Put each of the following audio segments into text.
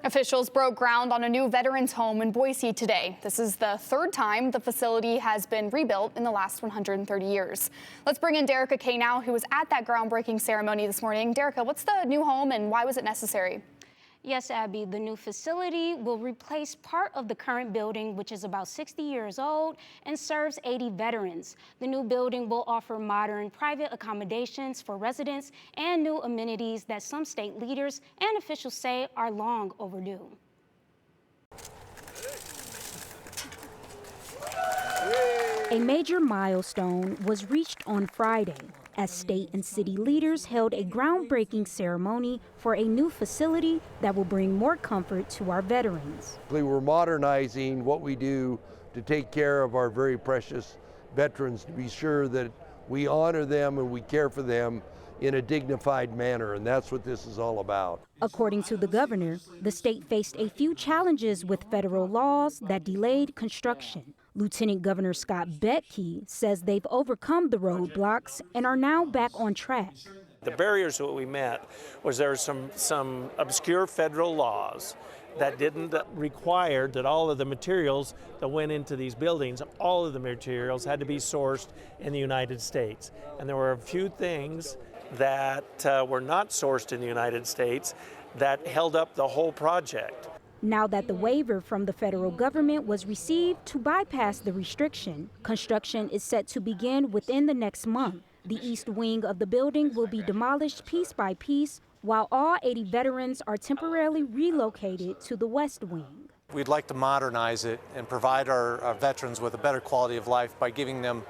Officials broke ground on a new veterans home in Boise today. This is the third time the facility has been rebuilt in the last 130 years. Let's bring in Derica Kay now, who was at that groundbreaking ceremony this morning. Derica, what's the new home and why was it necessary? Yes, Abby, the new facility will replace part of the current building, which is about 60 years old and serves 80 veterans. The new building will offer modern private accommodations for residents and new amenities that some state leaders and officials say are long overdue. A major milestone was reached on Friday as state and city leaders held a groundbreaking ceremony for a new facility that will bring more comfort to our veterans. We're modernizing what we do to take care of our very precious veterans, to be sure that we honor them and we care for them in a dignified manner, and that's what this is all about. According to the governor, the state faced a few challenges with federal laws that delayed construction. Lieutenant Governor Scott Betke says they've overcome the roadblocks and are now back on track. The barriers that we met was there were some obscure federal laws that didn't require that all of the materials that went into these buildings, all of the materials had to be sourced in the United States. And there were a few things that were not sourced in the United States that held up the whole project. Now that the waiver from the federal government was received to bypass the restriction, construction is set to begin within the next month. The east wing of the building will be demolished piece by piece, while all 80 veterans are temporarily relocated to the west wing. We'd like to modernize it and provide our veterans with a better quality of life by giving them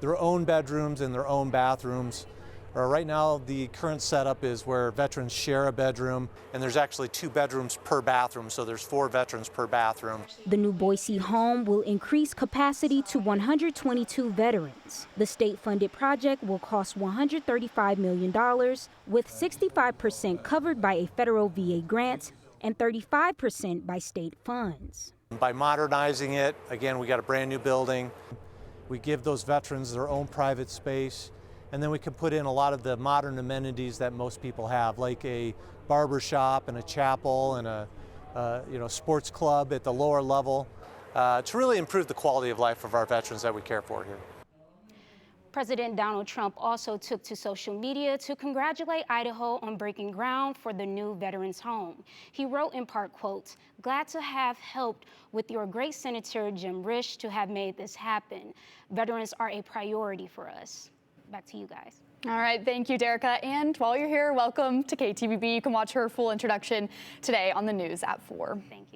their own bedrooms and their own bathrooms. Right now, the current setup is where veterans share a bedroom, and there's actually 2 bedrooms per bathroom, so there's 4 veterans per bathroom. The new Boise home will increase capacity to 122 veterans. The state-funded project will cost $135 million, with 65% covered by a federal VA grant and 35% by state funds. By modernizing it, again, we got a brand new building. We give those veterans their own private space. And then we can put in a lot of the modern amenities that most people have, like a barber shop and a chapel and a sports club at the lower level to really improve the quality of life of our veterans that we care for here. President Donald Trump also took to social media to congratulate Idaho on breaking ground for the new veterans home. He wrote in part, quote, "Glad to have helped with your great Senator Jim Risch to have made this happen. Veterans are a priority for us." Back to you guys. All right, thank you, Derica. And while you're here, welcome to KTVB. You can watch her full introduction today on the news at 4. Thank you.